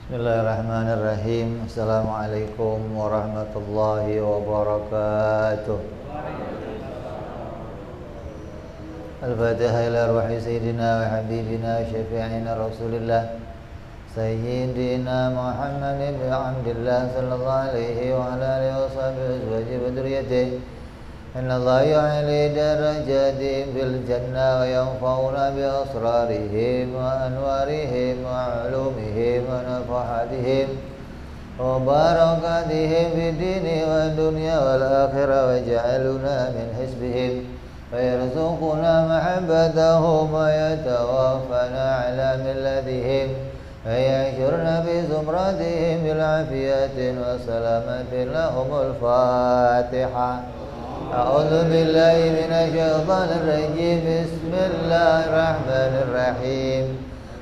Bismillahirrahmanirrahim. Assalamualaikum warahmatullahi wabarakatuh. Al-Fatihah ila ruhi sayyidina wa habibina wa syafi'ina Rasulillah Sayyidina Muhammad ibn Abdillah sallallahu alaihi wa ala alihi wa sahbihi azwajihi wa dhurriyyatihi. Inna Allah yu'ali darajatihim bil jannah wa yanfa'una bi asrarihim wa anwarihim wa ulumihim wa nafahatihim wa barakatihim fid dini wa dunya wal akhirah wa ja'aluna min hizbihim wa yarzuquna mahabbatahum wa yatawaffana ala millatihim wa yahshurna bi zumratihim bil afiyatin wa salamatin lahumul Fatihah. أعوذ بالله من الشيطان الرجيم بسم الله الرحمن الرحيم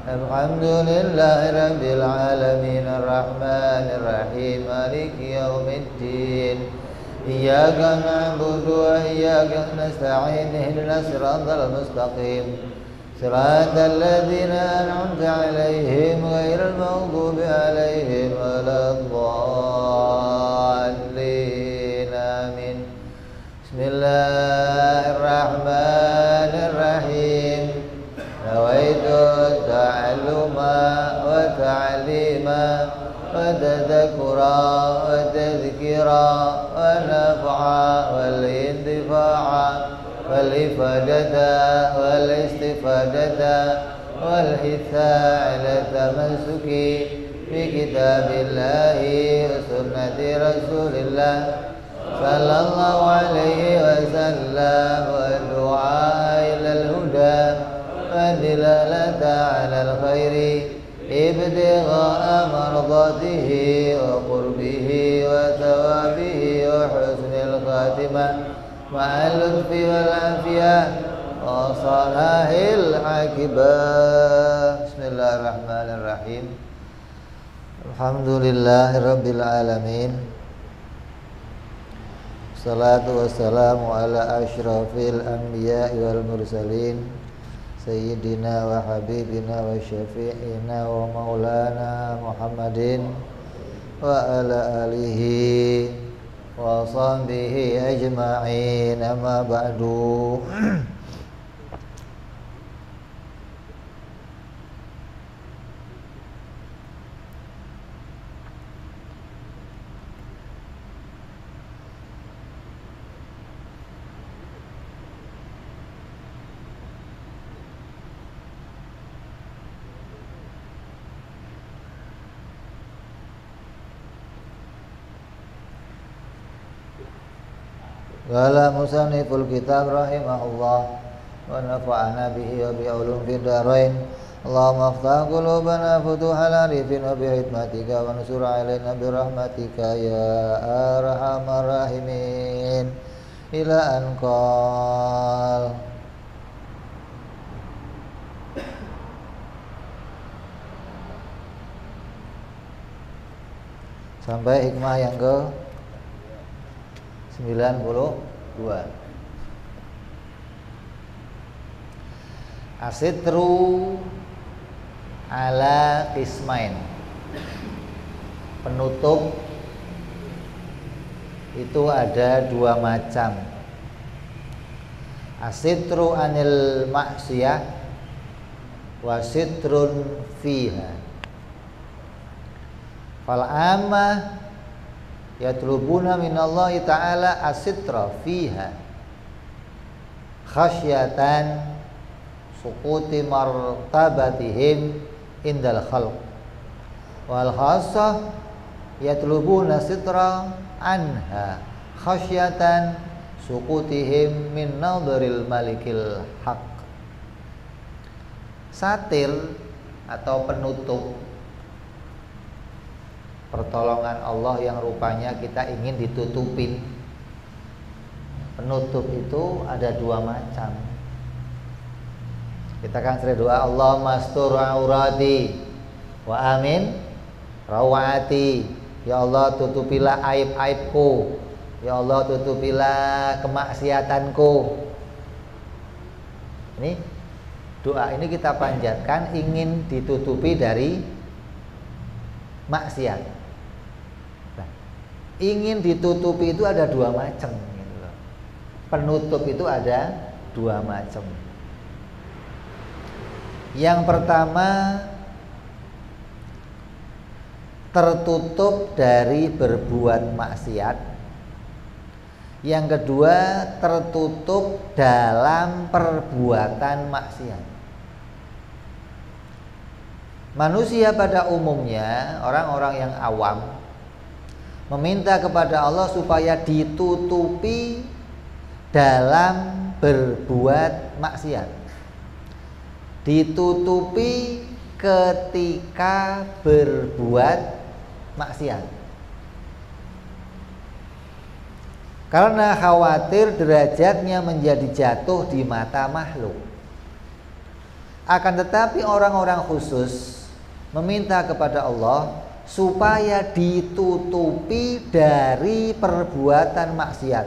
الحمد لله رب العالمين الرحمن الرحيم مالك يوم الدين إياك نعبد وإياك نستعين اهدنا الصراط المستقيم صراط الذين أنعمت عليهم غير المغضوب عليهم ولا الضالين آمين Bismillahirrahmanirrahim. Nawaitu ta'alluma wa ta'lima wa tadhakkura wa tadhkira wa naf'a wal intifa'a wal ifadata wal istifadata wal hitha ala tamassuki bi kitabillahi wa sunnati rasulillah sallallahu alaihi wasallam wa du'a ilal huda wa dilalata alal khairi ibtigha'a mardatihi wa qurbihi wa thawabihi wa husnil khatimah ma'al lutfi wal afiyah wa salahil akibah. Bismillahirrahmanirrahim. Alhamdulillahi rabbil alamin. Salatu wassalamu ala ashrafil anbiya'i wal mursalin Sayyidina wa habibina wa syafi'ina wa maulana Muhammadin wa ala alihi wa sahbihi ajma'in, amma ba'du. Qala musanniful kitab rahimahullah wa nafa'ana bihi wa bi ulum fid darain. Allahumma aftah qulubana futuhal arifin wa bi hikmatika wa nusur alaina bi rahmatika ya arhamar rahimin. Ila anqal sampai hikmah yang ke 92. Asitru ala qismain. Penutup itu ada dua macam. Asitru anil maksiyah wa sitrun fiha. Fal amma yatlubuna minallahi ta'ala asitra fiha khasyatan suquti martabatihim indal khalq, wal khassah yatlubuna sitra anha khasyatan suqutihim min nadharil malikil haq. Satir atau penutup, pertolongan Allah yang rupanya kita ingin ditutupin. Penutup itu ada dua macam. Kita kan sering doa, Allahumma astur aurati wa amin rawati. Ya Allah, tutupilah aib-aibku. Ya Allah, tutupilah kemaksiatanku. Ini doa ini kita panjatkan ingin ditutupi dari maksiat. Nah, ingin ditutupi itu ada dua macam gitu loh. Penutup itu ada dua macam. Yang pertama, tertutup dari berbuat maksiat. Yang kedua, tertutup dalam perbuatan maksiat. Manusia pada umumnya, orang-orang yang awam meminta kepada Allah supaya ditutupi dalam berbuat maksiat, ditutupi ketika berbuat maksiat, karena khawatir derajatnya menjadi jatuh di mata makhluk. Akan tetapi orang-orang khusus meminta kepada Allah supaya ditutupi dari perbuatan maksiat,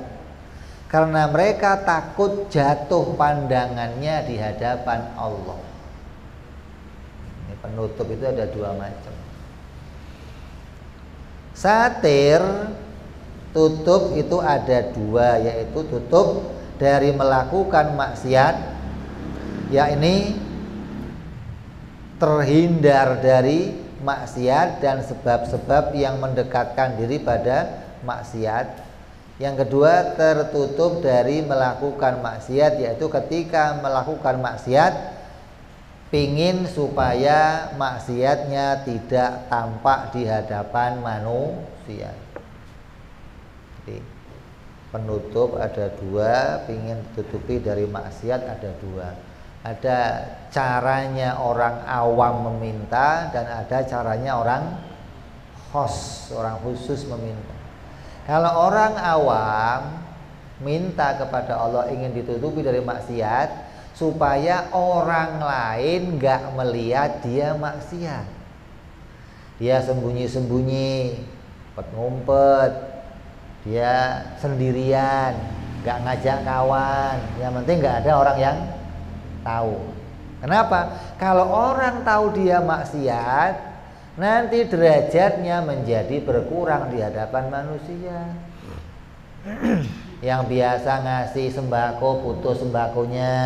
karena mereka takut jatuh pandangannya di hadapan Allah. Ini penutup itu ada dua macam. Satir tutup itu ada dua, yaitu tutup dari melakukan maksiat, yakni terhindar dari maksiat dan sebab-sebab yang mendekatkan diri pada maksiat. Yang kedua, tertutup dari melakukan maksiat, yaitu ketika melakukan maksiat pingin supaya maksiatnya tidak tampak di hadapan manusia. Jadi penutup ada dua, pingin ditutupi dari maksiat ada dua. Ada caranya orang awam meminta dan ada caranya orang khusus meminta. Kalau orang awam minta kepada Allah ingin ditutupi dari maksiat supaya orang lain gak melihat dia maksiat. Dia sembunyi-sembunyi, ngumpet, dia sendirian, gak ngajak kawan. Yang penting gak ada orang yang tahu. Kenapa? Kalau orang tahu dia maksiat, nanti derajatnya menjadi berkurang di hadapan manusia. Yang biasa ngasih sembako putus sembakonya,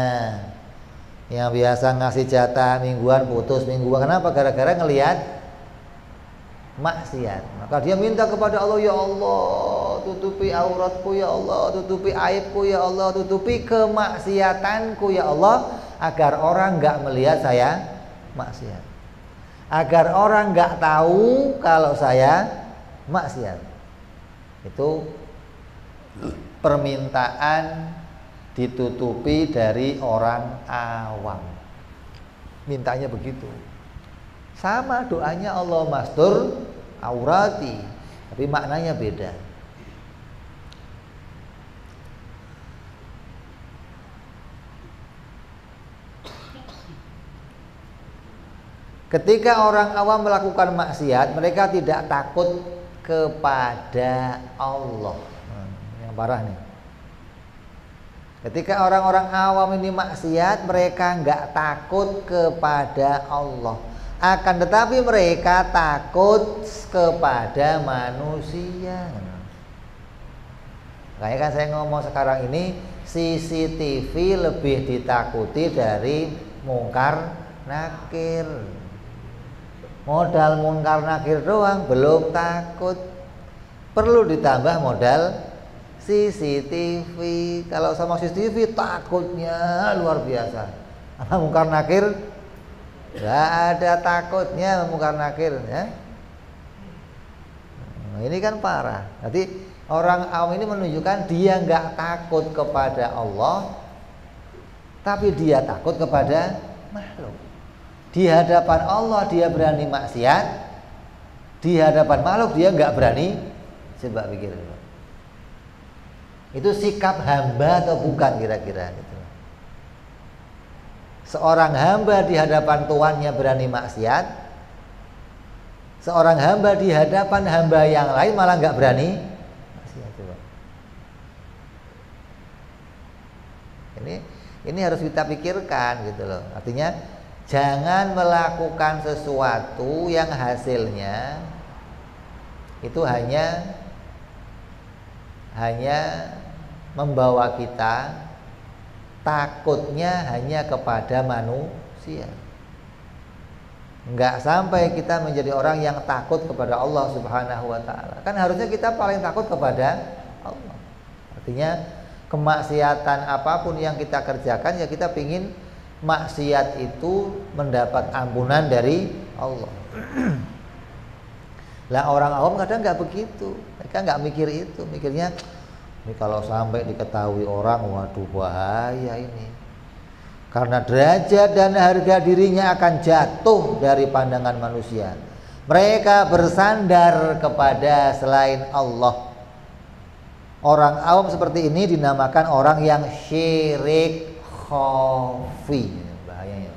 yang biasa ngasih jatah mingguan putus mingguan. Kenapa? Gara-gara ngelihat maksiat. Maka dia minta kepada Allah, ya Allah, tutupi auratku ya Allah, tutupi aibku ya Allah, tutupi kemaksiatanku ya Allah, agar orang gak melihat saya maksiat, agar orang gak tahu kalau saya maksiat. Itu permintaan ditutupi dari orang awam. Mintanya begitu. Sama doanya Allah mastur aurati, tapi maknanya beda. Ketika orang awam melakukan maksiat, mereka tidak takut kepada Allah. Yang parah nih. Ketika orang-orang awam ini maksiat, mereka nggak takut kepada Allah. Akan tetapi mereka takut kepada manusia. Makanya kan saya ngomong sekarang ini, CCTV lebih ditakuti dari mungkar nakir. Modal mungkar nakir doang belum takut, perlu ditambah modal CCTV. Kalau sama CCTV takutnya luar biasa. Sama mungkar nakir nggak ada takutnya, mungkar nakir ya. Nah, ini kan parah. Nanti orang awam ini menunjukkan dia nggak takut kepada Allah, tapi dia takut kepada makhluk. Di hadapan Allah dia berani maksiat, di hadapan makhluk dia nggak berani. Coba pikir, itu sikap hamba atau bukan kira-kira gitu. Seorang hamba di hadapan tuannya berani maksiat, seorang hamba di hadapan hamba yang lain malah nggak berani maksiat. Coba. Ini harus kita pikirkan gitu loh. Artinya jangan melakukan sesuatu yang hasilnya itu hanya membawa kita takutnya hanya kepada manusia. Enggak sampai kita menjadi orang yang takut kepada Allah Subhanahu wa taala. Kan harusnya kita paling takut kepada Allah. Artinya kemaksiatan apapun yang kita kerjakan ya kita pingin maksiat itu mendapat ampunan dari Allah. Lah orang awam kadang nggak begitu, mereka nggak mikir itu, mikirnya ini kalau sampai diketahui orang, waduh bahaya ini. Karena derajat dan harga dirinya akan jatuh dari pandangan manusia. Mereka bersandar kepada selain Allah. Orang awam seperti ini dinamakan orang yang syirik khafi. Bahayanya.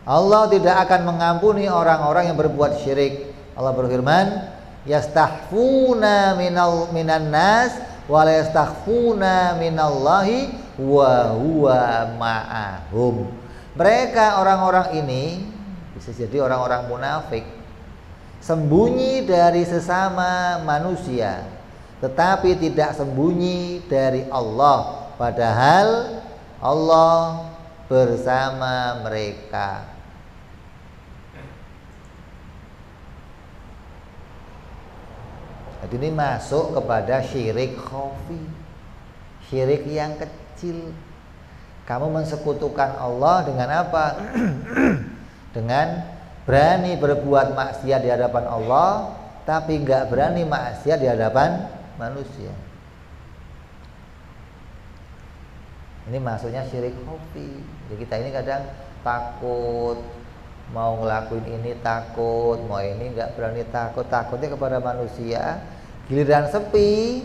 Allah tidak akan mengampuni orang-orang yang berbuat syirik. Allah berfirman, yastahfuna minan nas wa la yastakhfuna minallahi wa huwa ma'ahum. Mereka orang-orang ini bisa jadi orang-orang munafik, sembunyi dari sesama manusia tetapi tidak sembunyi dari Allah, padahal Allah bersama mereka. Jadi ini masuk kepada syirik khafi, syirik yang kecil. Kamu mensekutukan Allah dengan apa? Dengan berani berbuat maksiat di hadapan Allah, tapi nggak berani maksiat di hadapan manusia. Ini masuknya syirik khafi. Jadi kita ini kadang takut, mau ngelakuin ini takut, mau ini nggak berani takut, takutnya kepada manusia. Giliran sepi,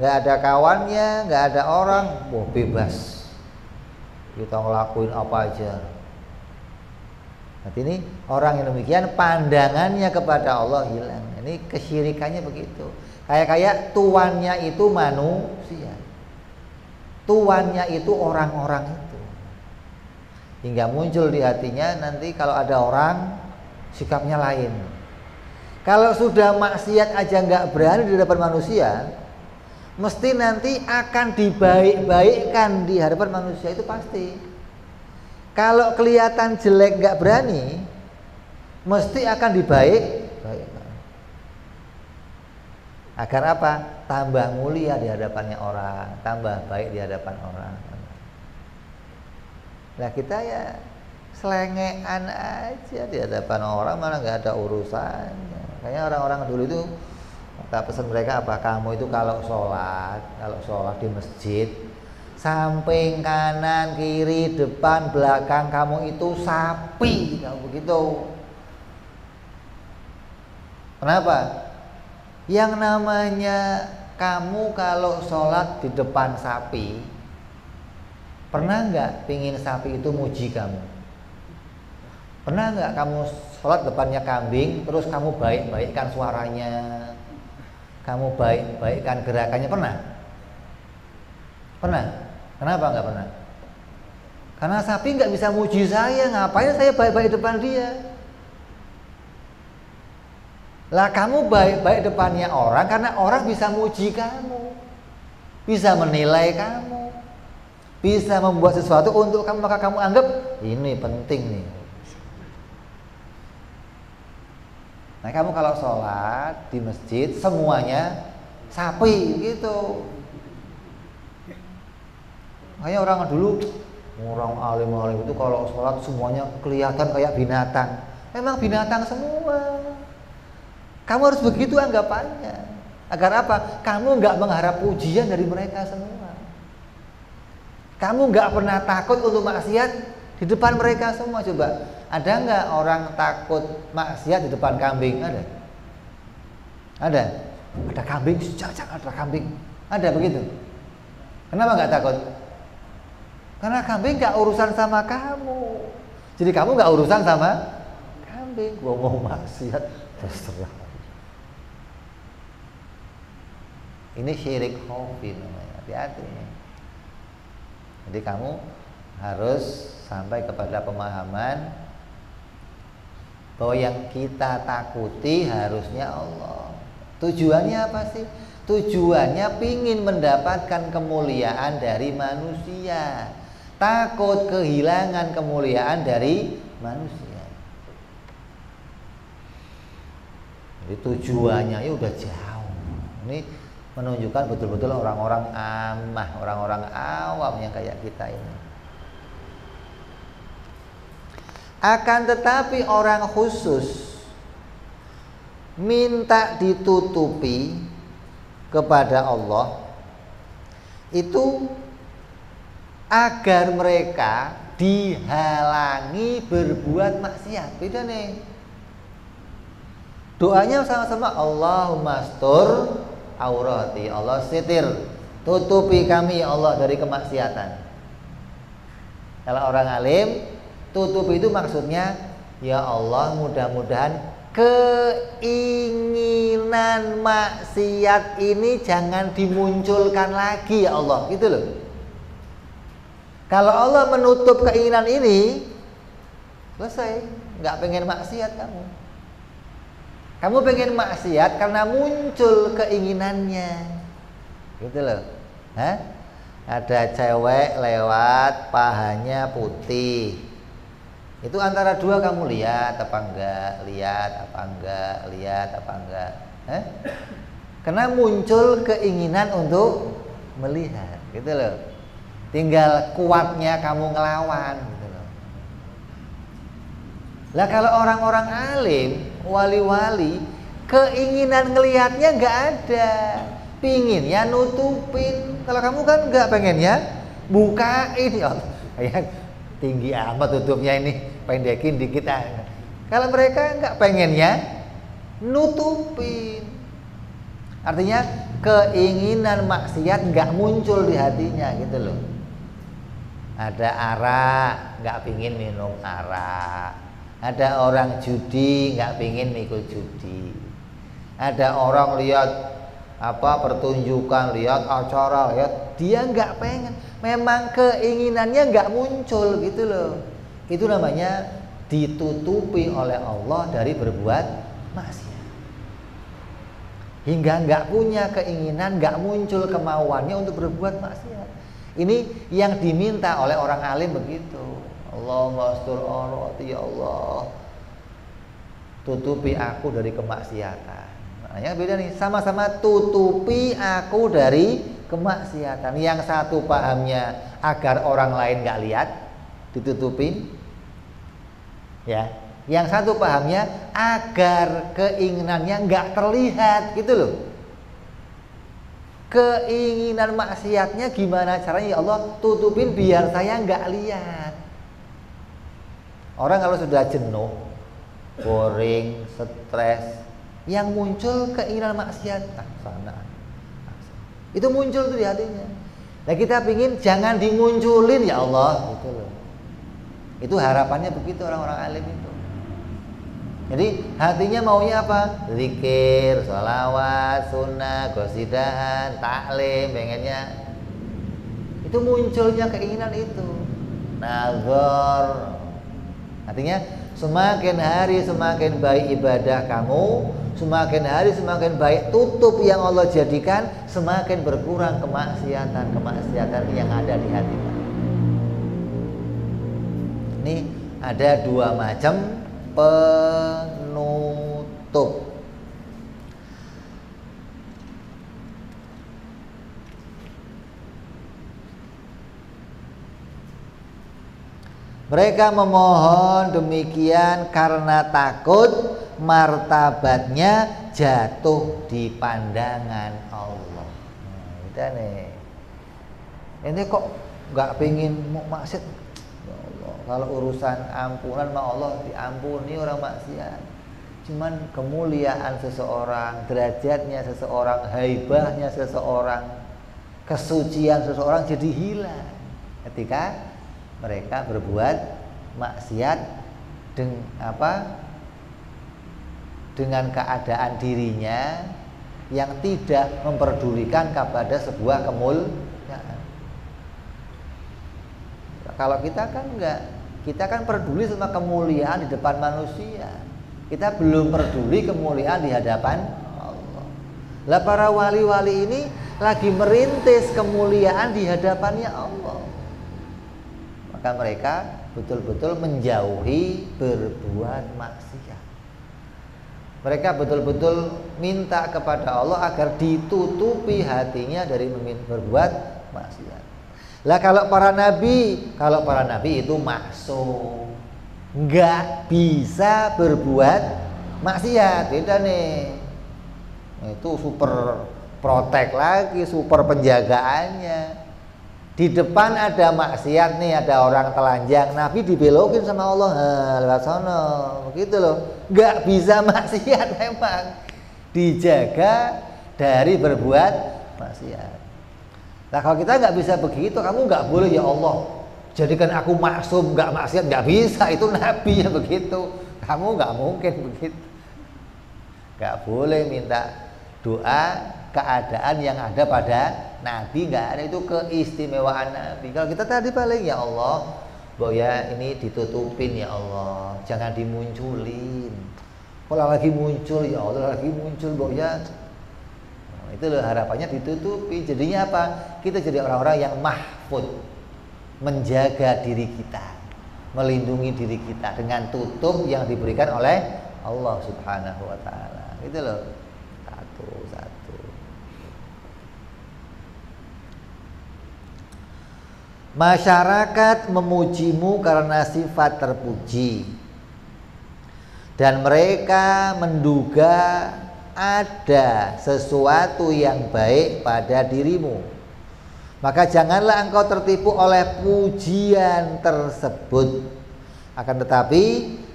nggak ada kawannya, nggak ada orang, wah bebas, kita ngelakuin apa aja. Nanti ini orang yang demikian pandangannya kepada Allah hilang. Ini kesyirikannya begitu. Kayak tuannya itu manusia, tuannya itu orang-orang itu. Hingga muncul di hatinya nanti kalau ada orang sikapnya lain. Kalau sudah maksiat aja nggak berani di hadapan manusia, mesti nanti akan dibaik-baikkan di hadapan manusia, itu pasti. Kalau kelihatan jelek nggak berani, mesti akan dibaik-baikkan. Agar apa? Tambah mulia di hadapannya orang, tambah baik di hadapan orang. Nah kita ya selengean aja di hadapan orang, malah nggak ada urusannya. Kayaknya orang-orang dulu itu kata pesan mereka apa? Kamu itu kalau sholat di masjid, samping kanan kiri depan belakang kamu itu sapi, kamu begitu. Kenapa? Yang namanya kamu kalau sholat di depan sapi, pernah nggak pingin sapi itu muji kamu? Pernah nggak kamu sholat depannya kambing, terus kamu baik-baikkan suaranya, kamu baik-baikkan gerakannya? Pernah? Pernah? Kenapa nggak pernah? Karena sapi nggak bisa muji saya, ngapain saya baik-baik depan dia? Lah kamu baik-baik depannya orang karena orang bisa muji kamu, bisa menilai kamu, bisa membuat sesuatu untuk kamu, maka kamu anggap ini penting nih. Nah kamu kalau sholat di masjid semuanya sapi gitu. Makanya orang dulu, orang alim-alim itu kalau sholat semuanya kelihatan kayak binatang. Memang binatang semua. Kamu harus begitu anggapannya. Agar apa? Kamu nggak mengharap pujian dari mereka semua. Kamu nggak pernah takut untuk maksiat di depan mereka semua. Coba. Ada nggak orang takut maksiat di depan kambing? Ada? Ada? Ada kambing, jangan ada kambing. Ada begitu? Kenapa nggak takut? Karena kambing nggak urusan sama kamu. Jadi kamu nggak urusan sama kambing. Gua mau maksiat terserah. Ini syirik khafi namanya. Hati-hati. Jadi kamu harus sampai kepada pemahaman bahwa yang kita takuti harusnya Allah. Tujuannya apa sih? Tujuannya pingin mendapatkan kemuliaan dari manusia, takut kehilangan kemuliaan dari manusia. Jadi tujuannya ya udah jauh. Ini menunjukkan betul-betul orang-orang amah, orang-orang awam yang kayak kita ini. Akan tetapi orang khusus minta ditutupi kepada Allah itu agar mereka dihalangi berbuat maksiat. Beda nih. Doanya sama-sama, Allahumma astur aurati, Allah sitir, tutupi kami ya Allah dari kemaksiatan. Kalau orang alim, tutupi itu maksudnya, ya Allah mudah-mudahan keinginan maksiat ini jangan dimunculkan lagi ya Allah, gitu loh. Kalau Allah menutup keinginan ini, selesai, nggak pengen maksiat kamu. Kamu pengen maksiat karena muncul keinginannya, gitu loh. Hah? Ada cewek lewat, pahanya putih. Itu antara dua, kamu lihat apa enggak, lihat apa enggak, lihat apa enggak. Karena muncul keinginan untuk melihat, gitu loh. Tinggal kuatnya kamu ngelawan, gitu loh. Lah kalau orang-orang alim, wali-wali, keinginan ngelihatnya enggak ada, pinginnya nutupin. Kalau kamu kan enggak pengennya bukain, ya Allah. Kayak tinggi amat tutupnya ini, pendekin dikit aja. Kalau mereka nggak pengennya nutupin, artinya keinginan maksiat nggak muncul di hatinya, gitu loh. Ada arak, nggak pingin minum arak. Ada orang judi, nggak pingin ikut judi. Ada orang lihat pertunjukan, lihat acara, lihat, dia nggak pengen. Memang keinginannya nggak muncul, gitu loh. Itu namanya ditutupi oleh Allah dari berbuat maksiat. Hingga nggak punya keinginan, nggak muncul kemauannya untuk berbuat maksiat. Ini yang diminta oleh orang alim begitu. Allahumma astur aurati, ya Allah, tutupi aku dari kemaksiatan. Makanya beda nih, sama-sama tutupi aku dari kemaksiatan. Yang satu pahamnya agar orang lain nggak lihat, ditutupin, ya. Yang satu pahamnya agar keinginannya nggak terlihat, gitu loh. Keinginan maksiatnya gimana caranya, ya Allah tutupin biar saya nggak lihat. Orang kalau sudah jenuh, boring, stres, yang muncul keinginan maksiat, sana. Itu muncul tuh di hatinya. Nah kita pingin jangan dimunculin ya Allah, gitu loh. Itu harapannya begitu orang-orang alim itu. Jadi hatinya maunya apa? Zikir, sholawat, sunnah, qasidahan, taklim, pengennya. Itu munculnya keinginan itu. Nazar. Artinya semakin hari semakin baik ibadah kamu, semakin hari semakin baik tutup yang Allah jadikan, semakin berkurang kemaksiatan yang ada di hati. Ini ada dua macam penutup. Mereka memohon demikian karena takut martabatnya jatuh di pandangan Allah. Nah, itu nih. Ini kok nggak pengen mau maksiat? Ya Allah, kalau urusan ampunan sama Allah diampuni orang maksiat. Cuman kemuliaan seseorang, derajatnya seseorang, haibahnya seseorang, kesucian seseorang jadi hilang ketika mereka berbuat maksiat dengan keadaan dirinya yang tidak memperdulikan kepada sebuah kemuliaan. Kalau kita kan enggak, kita kan peduli sama kemuliaan di depan manusia. Kita belum peduli kemuliaan di hadapan Allah. Lah para wali-wali ini lagi merintis kemuliaan di hadapannya Allah. Maka mereka betul-betul menjauhi berbuat maksiat. Mereka betul-betul minta kepada Allah agar ditutupi hatinya dari berbuat maksiat. Lah kalau para nabi itu maksum, nggak bisa berbuat maksiat, beda nih. Itu super protek lagi, super penjagaannya. Di depan ada maksiat nih, ada orang telanjang, Nabi dibelokin sama Allah, lewat sono, begitu loh. Nggak bisa maksiat memang, dijaga dari berbuat maksiat. Nah kalau kita nggak bisa begitu, kamu nggak boleh ya Allah jadikan aku maksum, nggak maksiat, nggak bisa, itu Nabi ya begitu. Kamu nggak mungkin begitu. Nggak boleh minta doa keadaan yang ada pada Nabi, nggak ada, itu keistimewaan Nabi. Kalau kita tadi paling ya Allah, bahwa ya ini ditutupin ya Allah, jangan dimunculin. Kalau lagi muncul ya Allah, lagi muncul bahwa ya itu loh harapannya ditutupi. Jadinya apa? Kita jadi orang-orang yang mahfud, menjaga diri kita, melindungi diri kita dengan tutup yang diberikan oleh Allah Subhanahu wa taala. Gitu loh. Satu. Masyarakat memujimu karena sifat terpuji, dan mereka menduga ada sesuatu yang baik pada dirimu. Maka janganlah engkau tertipu oleh pujian tersebut, akan tetapi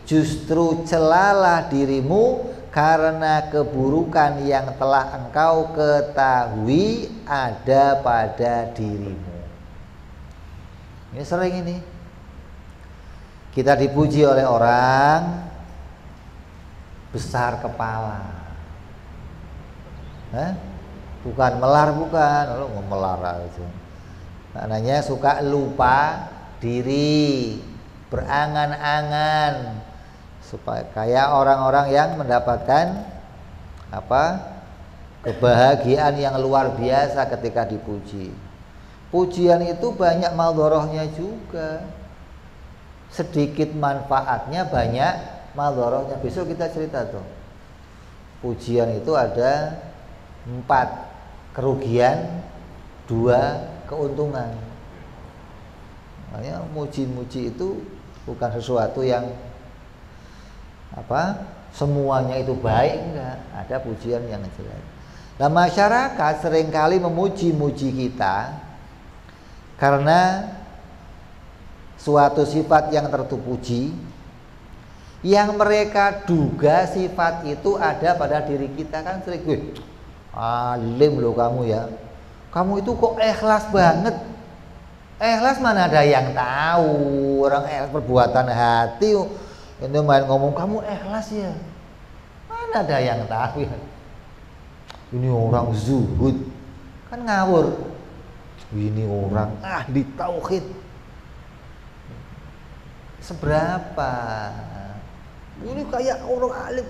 justru celalah dirimu karena keburukan yang telah engkau ketahui ada pada dirimu. Ini sering ini. Kita dipuji oleh orang besar kepala. Bukan melar, bukan. Lo mau melar aja. Maknanya suka lupa diri, berangan-angan, supaya kayak orang-orang yang mendapatkan kebahagiaan yang luar biasa ketika dipuji. Pujian itu banyak maldorohnya juga. Sedikit manfaatnya, banyak maldorohnya. Besok kita cerita tuh. Pujian itu ada 4 kerugian, 2 keuntungan. Makanya muji-muji itu bukan sesuatu yang semuanya itu baik, enggak. Ada pujian yang jelek. Nah, masyarakat seringkali memuji-muji kita karena suatu sifat yang terpuji yang mereka duga sifat itu ada pada diri kita. Kan sering, alim loh kamu ya, kamu itu kok ikhlas banget. Ikhlas mana ada yang tahu, orang ikhlas perbuatan hati. Itu main ngomong kamu ikhlas ya, mana ada yang tahu ya. Ini orang zuhud, kan ngawur. Ini orang ahli tauhid. Seberapa? Ini kayak orang alim.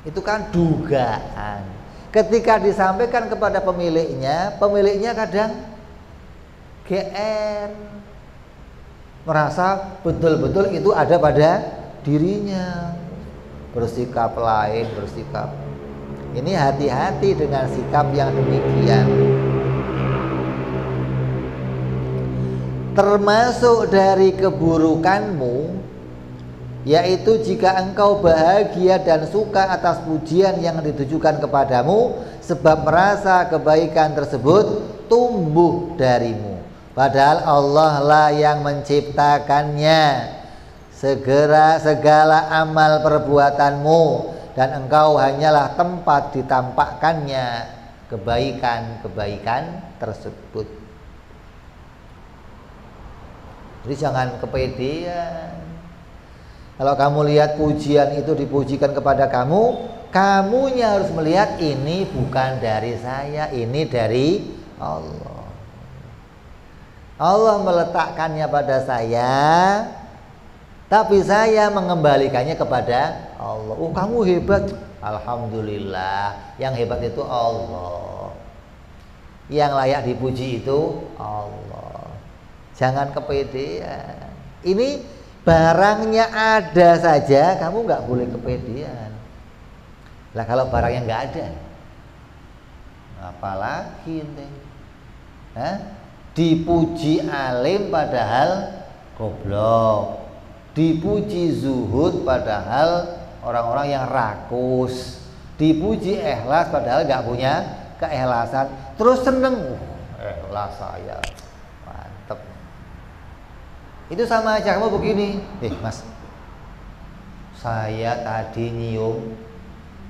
Itu kan dugaan. Ketika disampaikan kepada pemiliknya kadang GR, merasa betul-betul itu ada pada dirinya. Bersikap lain, bersikap. Ini hati-hati dengan sikap yang demikian. Termasuk dari keburukanmu, yaitu jika engkau bahagia dan suka atas pujian yang ditujukan kepadamu, sebab merasa kebaikan tersebut tumbuh darimu, padahal Allah lah yang menciptakannya. Segala amal perbuatanmu, dan engkau hanyalah tempat ditampakkannya kebaikan-kebaikan tersebut. Jadi jangan kepedean. Kalau kamu lihat pujian itu dipujikan kepada kamu, kamunya harus melihat ini bukan dari saya, ini dari Allah. Allah meletakkannya pada saya, tapi saya mengembalikannya kepada Allah. Oh, kamu hebat. Alhamdulillah, yang hebat itu Allah. Yang layak dipuji itu Allah. Jangan kepedean. Ini barangnya ada saja, kamu nggak boleh kepedean. Lah kalau barangnya nggak ada, apalagi ente? Dipuji alim padahal goblok, dipuji zuhud padahal orang-orang yang rakus, dipuji ikhlas padahal nggak punya keikhlasan, terus seneng, ikhlas saya, mantep. Itu sama aja kamu begini, mas, saya tadi nyium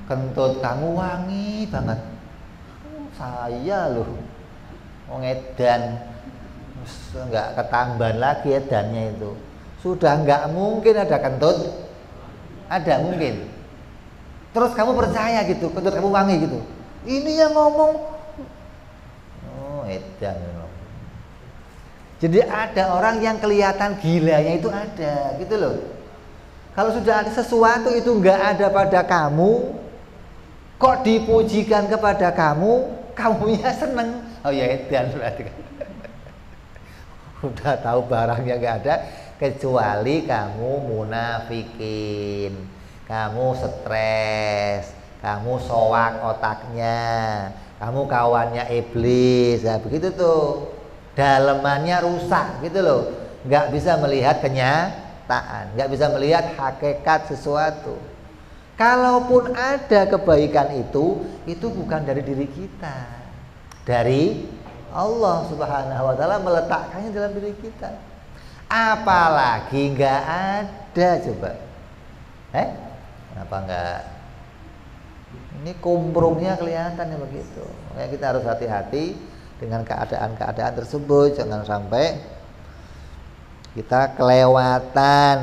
kentut kamu wangi banget, saya loh, edan, nggak ketambahan lagi edannya itu, sudah nggak mungkin ada kentut. Ada mungkin. Terus kamu percaya gitu, kentut kamu wangi gitu. Ini yang ngomong. Oh, edan. Jadi ada orang yang kelihatan gilanya itu ada, gitu loh. Kalau sudah ada sesuatu itu nggak ada pada kamu, kok dipujikan kepada kamu, kamunya seneng. Oh ya edan berarti kan. Udah tahu barangnya nggak ada. Kecuali kamu munafikin, kamu stres, kamu soak otaknya, kamu kawannya iblis, ya begitu tuh, dalemannya rusak gitu loh, nggak bisa melihat kenyataan, nggak bisa melihat hakikat sesuatu. Kalaupun ada kebaikan itu bukan dari diri kita, dari Allah Subhanahu Wa Taala meletakkannya dalam diri kita. Apalagi nggak ada, coba, kenapa nggak? Ini kompromnya kelihatannya begitu. Makanya kita harus hati-hati dengan keadaan-keadaan tersebut, jangan sampai kita kelewatan.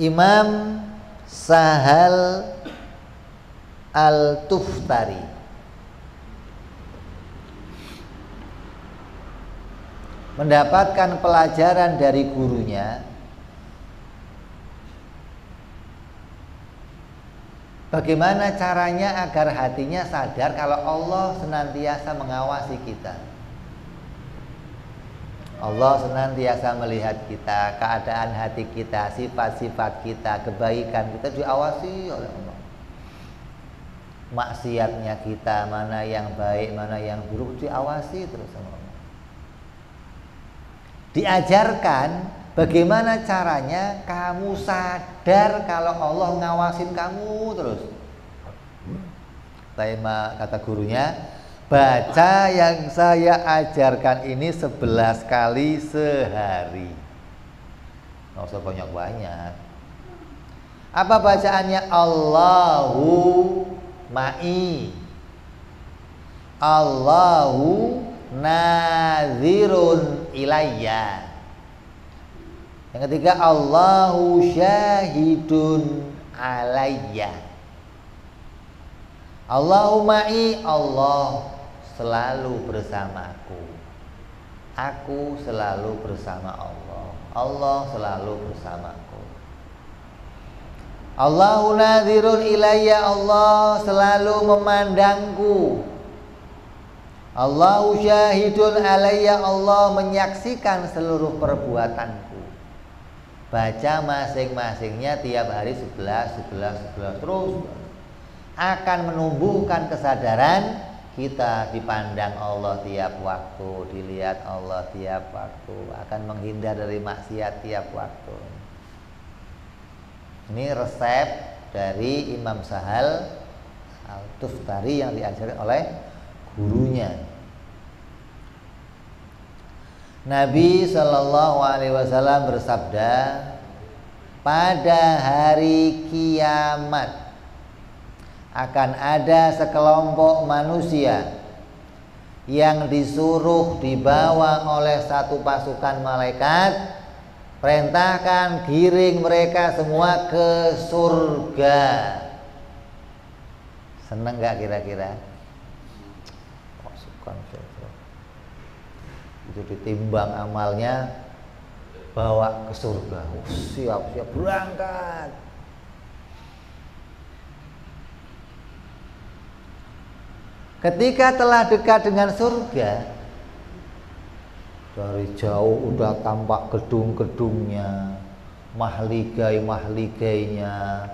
Imam Sahal Al-Tuftari mendapatkan pelajaran dari gurunya bagaimana caranya agar hatinya sadar kalau Allah senantiasa mengawasi kita. Allah senantiasa melihat kita, keadaan hati kita, sifat-sifat kita, kebaikan kita diawasi oleh Allah. Maksiatnya kita, mana yang baik, mana yang buruk, diawasi terus sama Allah. Diajarkan bagaimana caranya kamu sadar kalau Allah ngawasin kamu terus. Tema kata gurunya, baca yang saya ajarkan ini 11 kali sehari. Nggak usah banyak-banyak. Apa bacaannya? Allahu ma'i, Allahu nazirun ilayya. Yang ketiga, Allahu syahidun alayya. Allahu ma'i, Allah selalu bersamaku. Aku selalu bersama Allah. Allah selalu bersamaku. Allahu nadhirun ilayya, Allah selalu memandangku. Allahu syahidun alayya, Allah menyaksikan seluruh perbuatanku. Baca masing-masingnya tiap hari 11 terus. Akan menumbuhkan kesadaran kita dipandang Allah tiap waktu, dilihat Allah tiap waktu, akan menghindar dari maksiat tiap waktu. Ini resep dari Imam Sahal Al-Tuftari yang diajarkan oleh gurunya. Nabi Shallallahu Alaihi Wasallam bersabda, pada hari kiamat akan ada sekelompok manusia yang disuruh dibawa oleh satu pasukan malaikat, perintahkan giring mereka semua ke surga. Seneng gak kira-kira? Itu ditimbang amalnya, bawa ke surga. Siap-siap berangkat. Ketika telah dekat dengan surga, dari jauh udah tampak gedung-gedungnya, mahligai-mahligainya,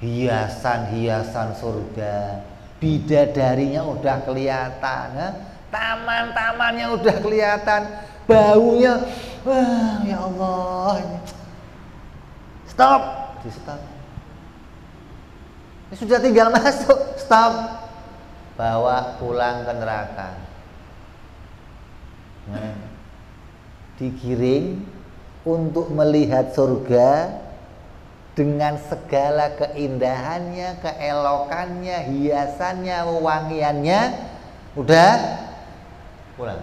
hiasan-hiasan surga, bidadarinya udah kelihatan, taman-tamannya udah kelihatan, baunya, wah ya Allah, stop, di stop. Ini sudah tinggal masuk, stop. Bawa pulang ke neraka. Nah, digiring untuk melihat surga dengan segala keindahannya, keelokannya, hiasannya, wewangiannya. Udah pulang.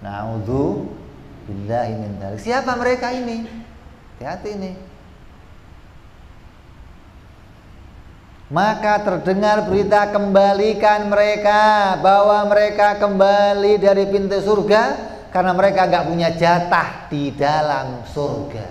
Na'udzu billahi min dzalik. Siapa mereka ini? Hati-hati ini. Maka terdengar berita, kembalikan mereka, bawa mereka kembali dari pintu surga, karena mereka nggak punya jatah di dalam surga.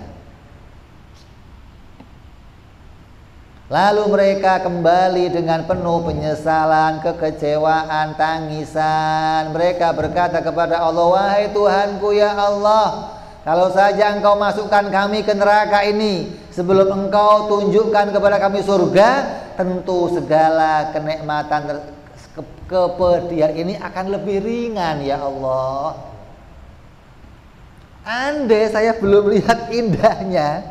Lalu mereka kembali dengan penuh penyesalan, kekecewaan, tangisan. Mereka berkata kepada Allah, wahai Tuhanku ya Allah, kalau saja Engkau masukkan kami ke neraka ini sebelum Engkau tunjukkan kepada kami surga, tentu segala kenikmatan kepedihan ini akan lebih ringan ya Allah. Andai saya belum lihat indahnya,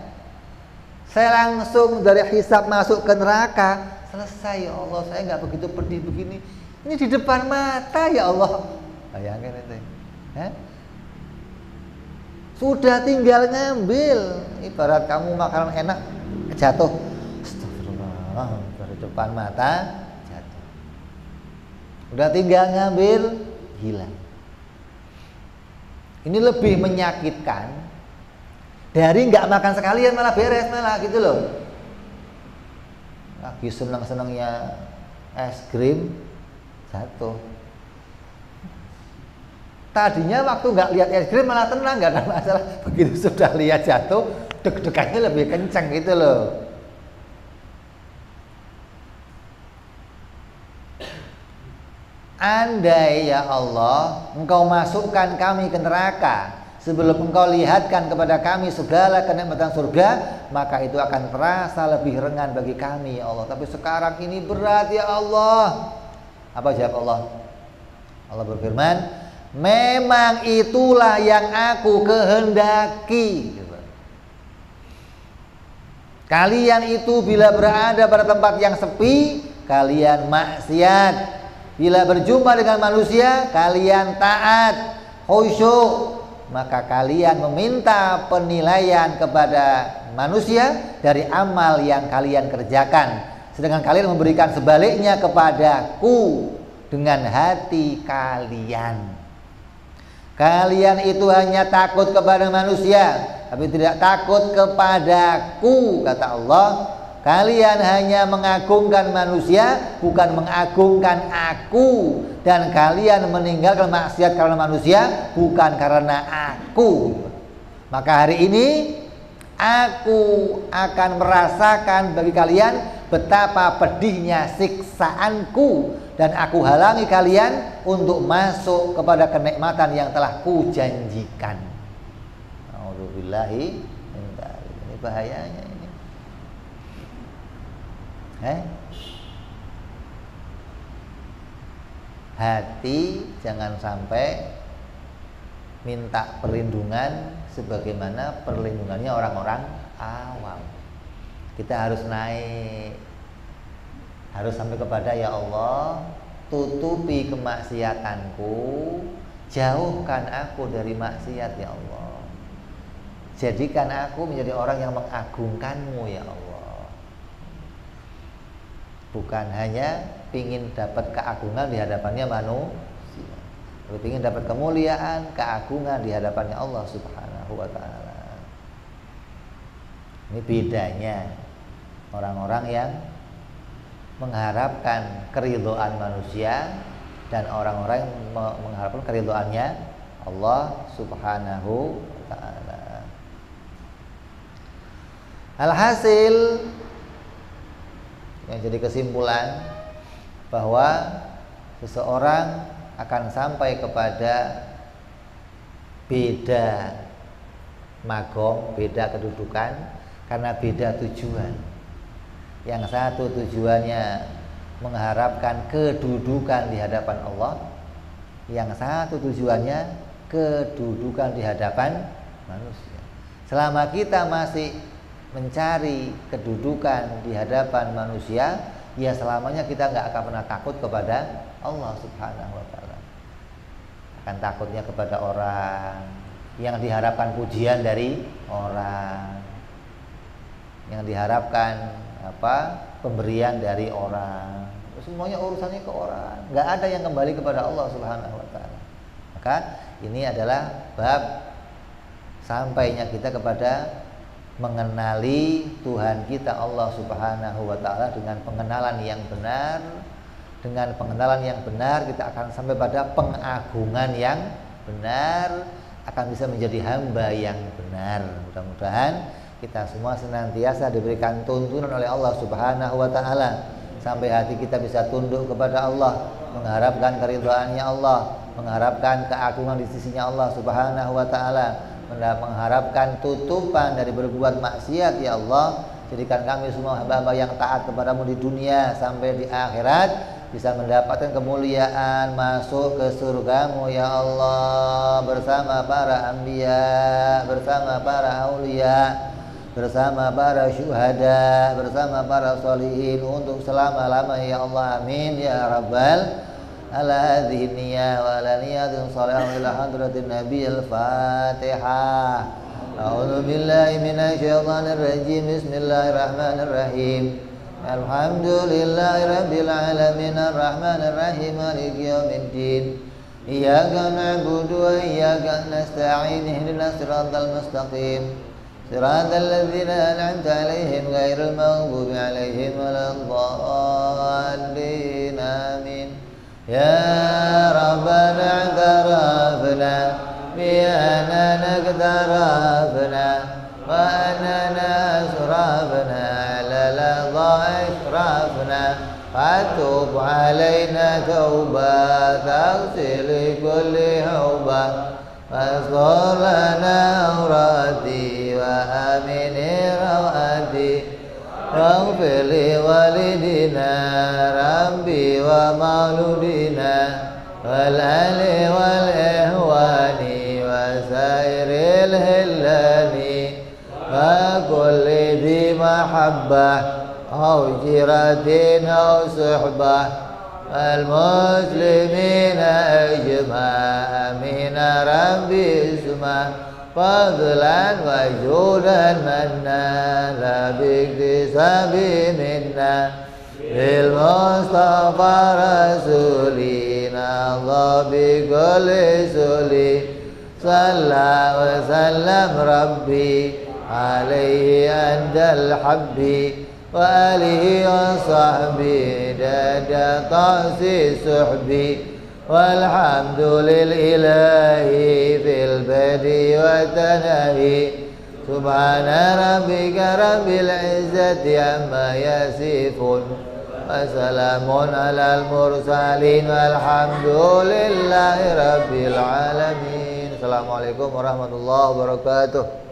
saya langsung dari hisab masuk ke neraka, selesai ya Allah, saya nggak begitu pedih begini. Ini di depan mata ya Allah. Bayangkan itu. Sudah tinggal ngambil. Ibarat kamu makanan enak jatuh, astagfirullah, dari depan mata jatuh. Udah tinggal ngambil, hilang. Ini lebih menyakitkan dari nggak makan sekalian malah beres, malah gitu loh. Lagi senang-senangnya es krim jatuh. Tadinya waktu nggak lihat es krim malah tenang, nggak ada masalah. Begitu sudah lihat jatuh, deg-degannya lebih kencang gitu loh. Andai ya Allah, Engkau masukkan kami ke neraka sebelum Engkau lihatkan kepada kami segala kenikmatan surga, maka itu akan terasa lebih ringan bagi kami ya Allah. Tapi sekarang ini berat ya Allah. Apa jawab Allah? Allah berfirman, memang itulah yang aku kehendaki. Kalian itu bila berada pada tempat yang sepi, kalian maksiat. Bila berjumpa dengan manusia, kalian taat, khusyuk. Maka kalian meminta penilaian kepada manusia dari amal yang kalian kerjakan, sedangkan kalian memberikan sebaliknya kepadaku dengan hati kalian. Kalian itu hanya takut kepada manusia, tapi tidak takut kepadaku, kata Allah. Kalian hanya mengagungkan manusia, bukan mengagungkan aku. Dan kalian meninggalkan maksiat karena manusia, bukan karena aku. Maka hari ini aku akan merasakan bagi kalian betapa pedihnya siksaanku, dan aku halangi kalian untuk masuk kepada kenikmatan yang telah kujanjikan. A'udzubillahi min dzalik. Ini bahayanya ini. Hati jangan sampai minta perlindungan sebagaimana perlindungannya orang-orang awam. Kita harus naik, harus sampai kepada ya Allah, tutupi kemaksiatanku, jauhkan aku dari maksiat ya Allah, jadikan aku menjadi orang yang mengagungkanmu ya Allah. Bukan hanya pingin dapat keagungan di hadapannya manusia, tapi pingin dapat kemuliaan, keagungan di hadapannya Allah Subhanahu wa ta'ala. Ini bedanya orang-orang yang mengharapkan keridhaan manusia dan orang-orang yang mengharapkan keridhaannya Allah Subhanahu wa taala. Alhasil yang jadi kesimpulan bahwa seseorang akan sampai kepada beda magom, beda kedudukan karena beda tujuan. Yang satu tujuannya mengharapkan kedudukan di hadapan Allah, yang satu tujuannya kedudukan di hadapan manusia. Selama kita masih mencari kedudukan di hadapan manusia, ya selamanya kita nggak akan pernah takut kepada Allah Subhanahu wa taala. Akan takutnya kepada orang, yang diharapkan pujian dari orang, yang diharapkan pemberian dari orang. Semuanya urusannya ke orang, nggak ada yang kembali kepada Allah Subhanahu wa taala. Maka ini adalah bab sampainya kita kepada mengenali Tuhan kita Allah Subhanahu wa taala dengan pengenalan yang benar. Dengan pengenalan yang benar kita akan sampai pada pengagungan yang benar, akan bisa menjadi hamba yang benar. Mudah-mudahan kita semua senantiasa diberikan tuntunan oleh Allah Subhanahu wa taala sampai hati kita bisa tunduk kepada Allah, mengharapkan keridhaannya Allah, mengharapkan keagungan di sisinya Allah Subhanahu wa taala, mengharapkan tutupan dari berbuat maksiat. Ya Allah, jadikan kami semua hamba-hamba yang taat kepadamu di dunia sampai di akhirat bisa mendapatkan kemuliaan, masuk ke surgamu ya Allah, bersama para anbiya, bersama para aulia, bersama para syuhada, bersama para sholihin untuk selama-lamanya ya Allah, amin ya rabbal alamin. Niyah wa ala niyatin salihah ila hadratin nabiyil fatihah. A'udzu billahi minasy syaithanir rajim. Bismillahirrahmanirrahim. Alhamdulillahi rabbil alamin arrahmanir rahim maliki yaumiddin. Iyyaka na'budu wa iyyaka nasta'in ihdinas siratal mustaqim siratal ladzina an'amta 'alaihim ghairil maghdubi 'alaihim waladdallin. Amin. Ya Rabbana i'tarafna bi annana iqtarafna wa annana asrafna 'ala إسرافنا فتوب علينا توبة تغسل كل هوبة واستر لنا عوراتي وآمن رواتي واغفر لوالدينا ربي ومولودنا والأهل والإخوان وسائر الهلال وكل ذي محبة أو جيرة أو صحبة المسلمين أجمع آمين ربي اسمه فضلا وجودا منا لا باكتساب منا بالمصطفى رسولنا الله بكل سولي صلى وسلم ربي عليه عند الحبي وآله وصحبه داد طاسي سحبي والحمد لله في البدء والتنهي سبحان ربك رب العزة عما يصفون وسلام على المرسلين والحمد لله رب العالمين. Assalamualaikum warahmatullahi wabarakatuh.